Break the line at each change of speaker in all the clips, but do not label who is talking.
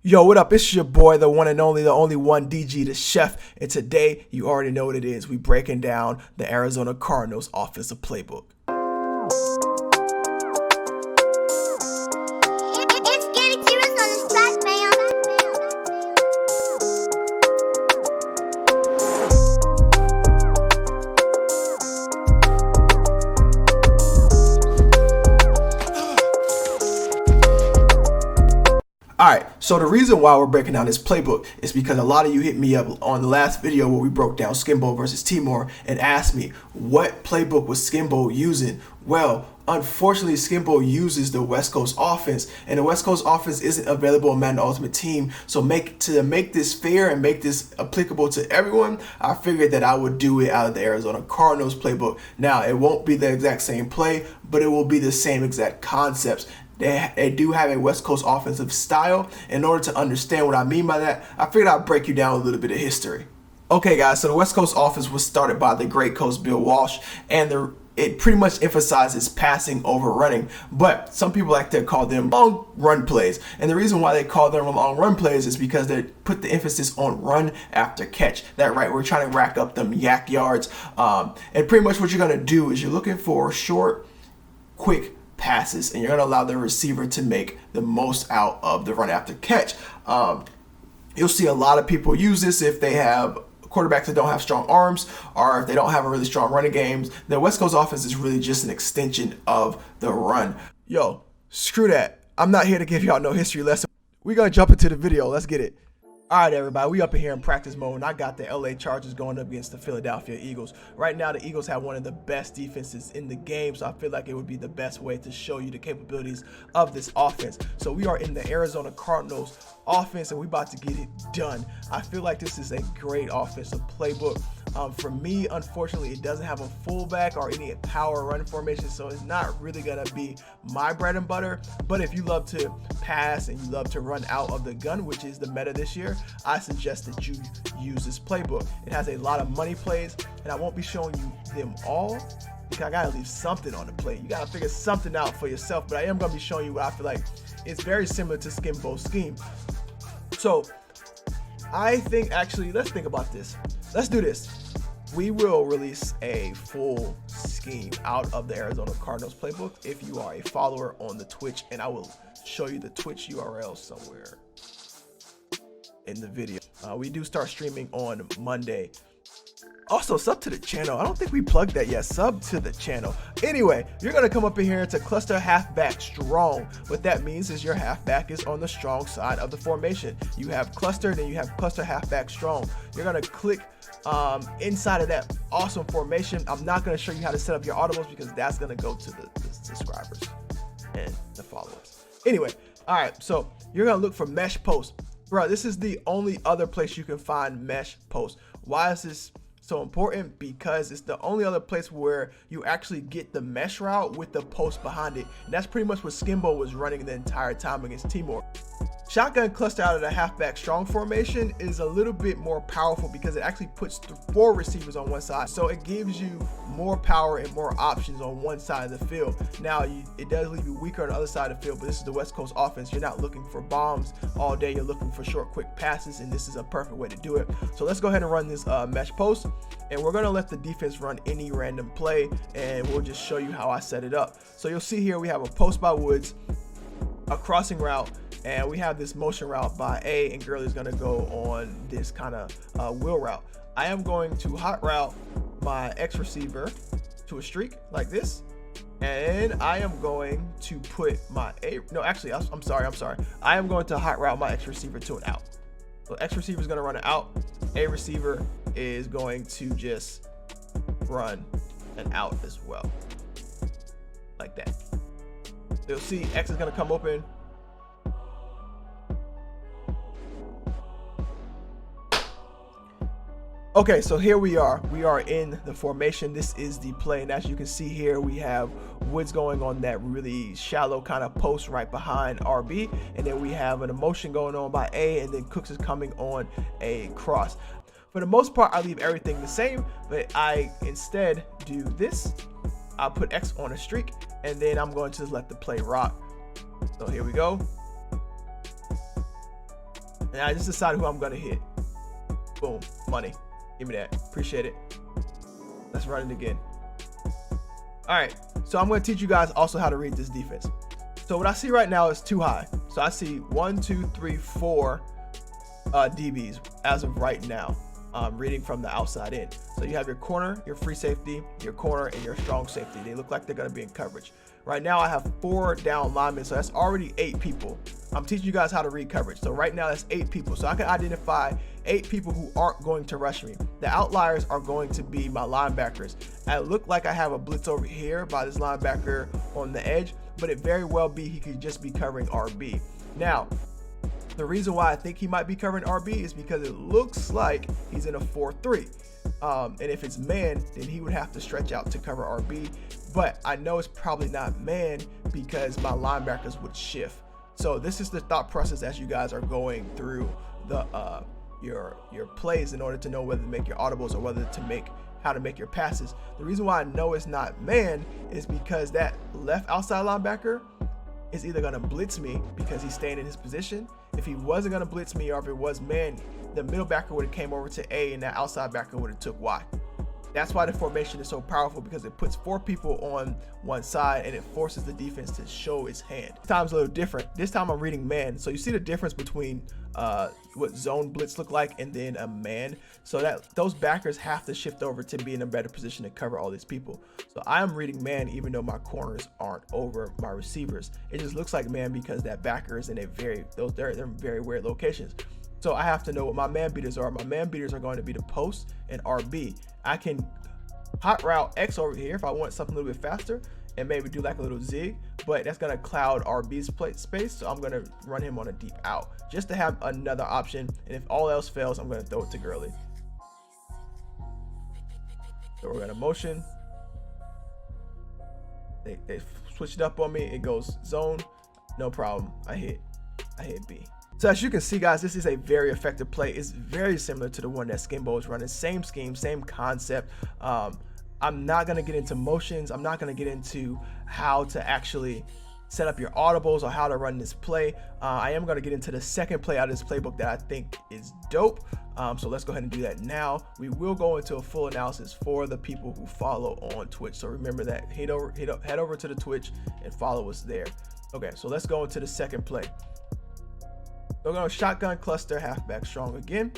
Yo, what up? It's your boy, the one and only, the only one, DG the Chef. And today, you already know what it is. We breaking down the Arizona Cardinals offensive playbook. Alright, so the reason why we're breaking down this playbook is because a lot of you hit me up on the last video where we broke down Skimbo versus Timor and asked me what playbook was Skimbo using. Well, unfortunately, Skimbo uses the West Coast offense, and the West Coast offense isn't available in Madden Ultimate Team. So to make this fair and make this applicable to everyone, I figured that I would do it out of the Arizona Cardinals playbook. Now, it won't be the exact same play, but it will be the same exact concepts. They do have a West Coast offensive style. In order to understand what I mean by that, I figured I'd break you down a little bit of history. Okay, guys, so the West Coast offense was started by the great coach Bill Walsh, and it pretty much emphasizes passing over running, but some people like to call them long run plays. And the reason why they call them long run plays is because they put the emphasis on run after catch. That right, we're trying to rack up them yak yards. And pretty much what you're gonna do is you're looking for short, quick passes, and you're going to allow the receiver to make the most out of the run after catch. You'll see a lot of people use this if they have quarterbacks that don't have strong arms, or if they don't have a really strong running games. The West Coast offense is really just an extension of the run. Yo, screw that. I'm not here to give y'all no history lesson. We're going to jump into the video. Let's get it. All right, everybody, we up in here in practice mode, and I got the LA Chargers going up against the Philadelphia Eagles. Right now, the Eagles have one of the best defenses in the game, so I feel like it would be the best way to show you the capabilities of this offense. So we are in the Arizona Cardinals offense, and we about to get it done. I feel like this is a great offensive playbook. For me, unfortunately, it doesn't have a fullback or any power run formation, so it's not really going to be my bread and butter. But if you love to pass and you love to run out of the gun, which is the meta this year, I suggest that you use this playbook. It has a lot of money plays, and I won't be showing you them all because I got to leave something on the plate. You got to figure something out for yourself, but I am going to be showing you what I feel like it's very similar to Skimbo's scheme. So I think, actually, let's think about this. Let's do this. We will release a full scheme out of the Arizona Cardinals playbook if you are a follower on the Twitch, and I will show you the Twitch URL somewhere in the video. We do start streaming on Monday. Also, sub to the channel. I don't think we plugged that yet. Sub to the channel. Anyway, you're going to come up in here to cluster halfback strong. What that means is your halfback is on the strong side of the formation. You have cluster, then you have cluster halfback strong. You're going to click inside of that awesome formation. I'm not going to show you how to set up your audibles because that's going to go to the subscribers and the followers. Anyway, all right, so you're going to look for mesh post. Bro, this is the only other place you can find mesh post. Why is this so important? Because it's the only other place where you actually get the mesh route with the post behind it. And that's pretty much what Skimbo was running the entire time against Timor. Shotgun cluster out of the halfback strong formation is a little bit more powerful because it actually puts 4 receivers on one side. So it gives you more power and more options on one side of the field. Now, it does leave you weaker on the other side of the field, but this is the West Coast offense. You're not looking for bombs all day. You're looking for short, quick passes, and this is a perfect way to do it. So let's go ahead and run this mesh post, and we're going to let the defense run any random play, and we'll just show you how I set it up. So you'll see here we have a post by Woods, a crossing route, and we have this motion route by A, and Gurley's going to go on this kind of wheel route. I am going to hot route my X receiver to a streak like this, and I am going to put my I'm sorry. I am going to hot route my X receiver to an out. So X receiver is going to run an out. A receiver is going to just run an out as well, like that. You'll see X is going to come open. Okay, so here we are. We are in the formation. This is the play, and as you can see here, we have Woods going on that really shallow kind of post right behind RB, and then we have an motion going on by A, and then Cooks is coming on a cross. For the most part, I leave everything the same, but I instead do this. I'll put X on a streak, and then I'm going to just let the play rock. So here we go. And I just decided who I'm gonna hit. Boom, money. Give me that. Appreciate it. Let's run it again. All right, so I'm gonna teach you guys also how to read this defense. So what I see right now is too high. So I see 1, 2, 3, 4 DBs as of right now, reading from the outside in. So you have your corner, your free safety, your corner, and your strong safety. They look like they're gonna be in coverage. Right now I have 4 down linemen, so that's already 8 people. I'm teaching you guys how to read coverage. So right now that's 8 people. So I can identify 8 people who aren't going to rush me. The outliers are going to be my linebackers. I look like I have a blitz over here by this linebacker on the edge, but it very well be he could just be covering RB. Now, the reason why I think he might be covering RB is because it looks like he's in a 4-3. And if it's man, then he would have to stretch out to cover RB. But I know it's probably not man because my linebackers would shift. So this is the thought process as you guys are going through the your plays in order to know whether to make your audibles or whether to make how to make your passes. The reason why I know it's not man is because that left outside linebacker is either going to blitz me because he's staying in his position. If he wasn't going to blitz me, or if it was man, the middle backer would have came over to A and that outside backer would have took Y. That's why the formation is so powerful, because it puts 4 people on one side and it forces the defense to show its hand. This time's a little different. This time I'm reading man. So you see the difference between what zone blitz look like and then a man. So that those backers have to shift over to be in a better position to cover all these people. So I am reading man even though my corners aren't over my receivers. It just looks like man because that backer is in a they're very weird locations. So I have to know what my man beaters are. My man beaters are going to be the post and RB. I can hot route X over here if I want something a little bit faster and maybe do like a little zig, but that's going to cloud RB's plate space. So I'm going to run him on a deep out just to have another option. And if all else fails, I'm going to throw it to Gurley. So we're going to motion. They switched up on me. It goes zone. No problem. I hit B. So as you can see, guys, this is a very effective play. It's very similar to the one that Skimbo is running. Same scheme, same concept. I'm not going to get into motions. I'm not going to get into how to actually set up your audibles or how to run this play. I am going to get into the second play out of this playbook that I think is dope. So let's go ahead and do that now. We will go into a full analysis for the people who follow on Twitch. So remember that, head over to the Twitch and follow us there. Okay, so let's go into the second play. We're going to shotgun cluster halfback strong again.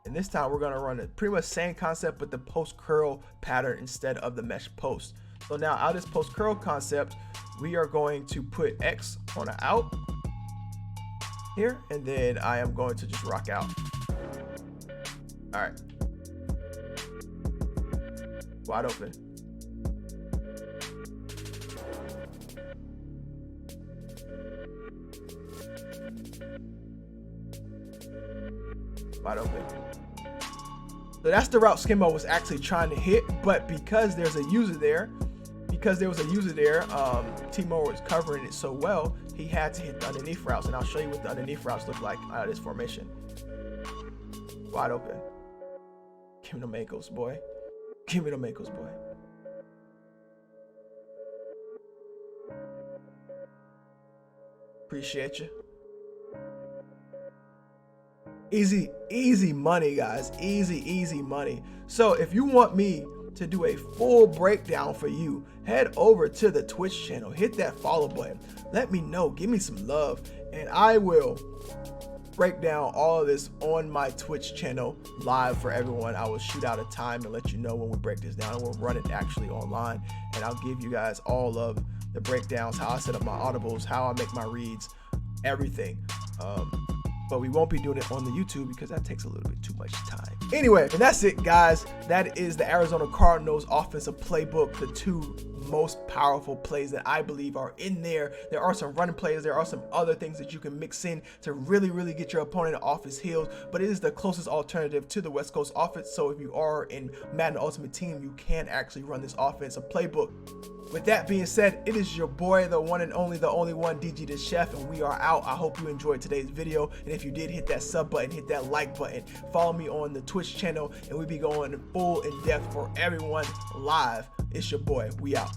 And this time we're going to run the pretty much same concept with the post curl pattern instead of the mesh post. So now out of this post curl concept, we are going to put X on an out here. And then I am going to just rock out. All right. Wide open. Wide open. So that's the route Skimbo was actually trying to hit, but because there's a user there, T-Moore was covering it so well, he had to hit the underneath routes, and I'll show you what the underneath routes look like out of this formation. Wide open. Give me them ankles, boy. Give me them ankles, boy. Appreciate you. Easy money, guys. Easy money. So if you want me to do a full breakdown for you, head over to the Twitch channel, hit that follow button, let me know, give me some love, and I will break down all of this on my Twitch channel live for everyone. I will shoot out a time and let you know when we break this down, and we'll run it actually online, and I'll give you guys all of the breakdowns, how I set up my audibles, how I make my reads, everything. But we won't be doing it on the YouTube because that takes a little bit too much time. Anyway, and that's it, guys. That is the Arizona Cardinals offensive playbook, the 2 most powerful plays that I believe are in there. There are some running plays. There are some other things that you can mix in to really get your opponent off his heels, but it is the closest alternative to the West Coast offense. So if you are in Madden Ultimate Team, you can actually run this offensive playbook. With that being said, it is your boy, the one and only, the only one, DG the Chef, and we are out. I hope you enjoyed today's video, and if you did, hit that sub button, hit that like button, follow me on the Twitch channel, and we be going full in depth for everyone live. It's your boy. We out.